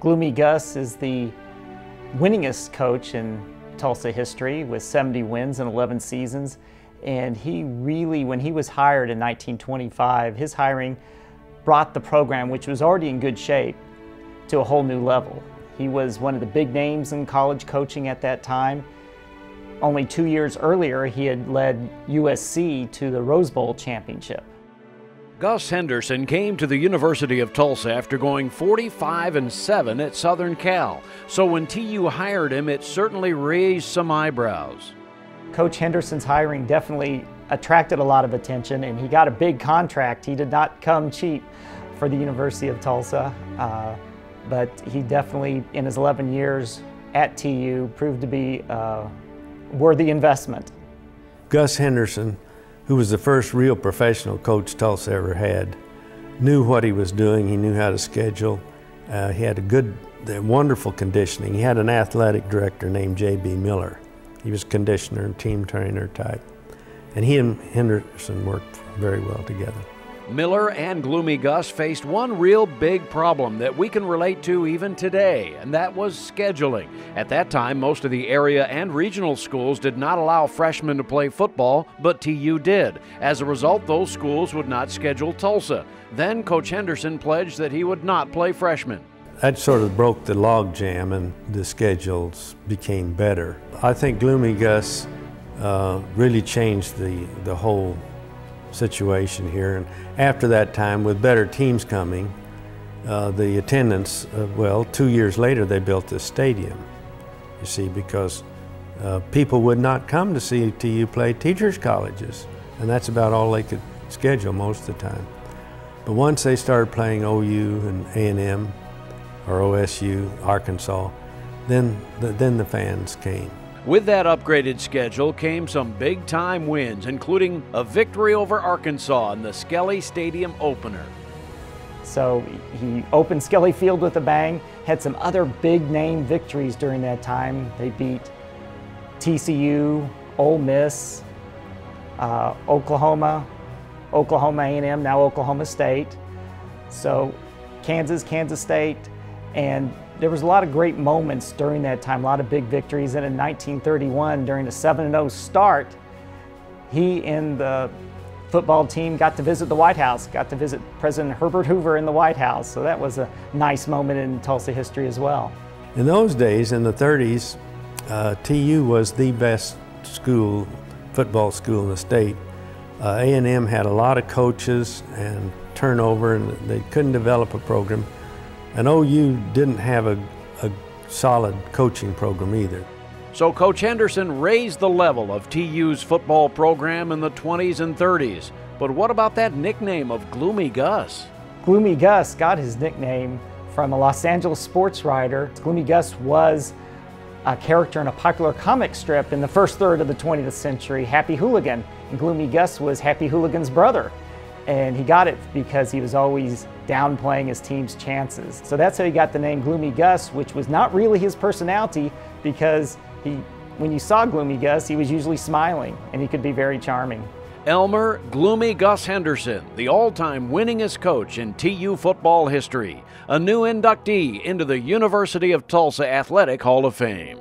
Gloomy Gus is the winningest coach in Tulsa history with 70 wins in 11 seasons. And he really, when he was hired in 1925, his hiring brought the program, which was already in good shape, to a whole new level. He was one of the big names in college coaching at that time. Only 2 years earlier, he had led USC to the Rose Bowl championship. Gus Henderson came to the University of Tulsa after going 45-7 at Southern Cal. So when TU hired him, it certainly raised some eyebrows. Coach Henderson's hiring definitely attracted a lot of attention, and he got a big contract. He did not come cheap for the University of Tulsa, but he definitely, in his 11 years at TU, proved to be a worthy investment. Gus Henderson, who was the first real professional coach Tulsa ever had, knew what he was doing. He knew how to schedule. He had wonderful conditioning. He had an athletic director named J.B. Miller. He was conditioner and team trainer type. And he and Henderson worked very well together. Miller and Gloomy Gus faced one real big problem that we can relate to even today, and that was scheduling. At that time, most of the area and regional schools did not allow freshmen to play football, but TU did. As a result, those schools would not schedule Tulsa. Then Coach Henderson pledged that he would not play freshmen. That sort of broke the log jam and the schedules became better. I think Gloomy Gus really changed the whole situation here. And after that time, with better teams coming, the attendance, well, 2 years later they built this stadium, you see, because people would not come to see TU play teachers' colleges, and that's about all they could schedule most of the time. But once they started playing OU and A&M, or OSU, Arkansas, then the fans came. With that upgraded schedule came some big-time wins, including a victory over Arkansas in the Skelly Stadium opener. So he opened Skelly Field with a bang, had some other big-name victories during that time. They beat TCU, Ole Miss, Oklahoma, Oklahoma A&M, now Oklahoma State. So Kansas State, and there was a lot of great moments during that time, a lot of big victories. And in 1931, during the 7-0 start, he and the football team got to visit the White House, got to visit President Herbert Hoover in the White House. So that was a nice moment in Tulsa history as well. In those days, in the 30s, TU was the best football school in the state. A&M had a lot of coaches and turnover, and they couldn't develop a program. And OU didn't have a solid coaching program either. So Coach Henderson raised the level of TU's football program in the 20s and 30s. But what about that nickname of Gloomy Gus? Gloomy Gus got his nickname from a Los Angeles sports writer. Gloomy Gus was a character in a popular comic strip in the first third of the 20th century, Happy Hooligan. And Gloomy Gus was Happy Hooligan's brother. And he got it because he was always downplaying his team's chances. So that's how he got the name Gloomy Gus, which was not really his personality, because when you saw Gloomy Gus, he was usually smiling, and he could be very charming. Elmer Gloomy Gus Henderson, the all-time winningest coach in TU football history, a new inductee into the University of Tulsa Athletic Hall of Fame.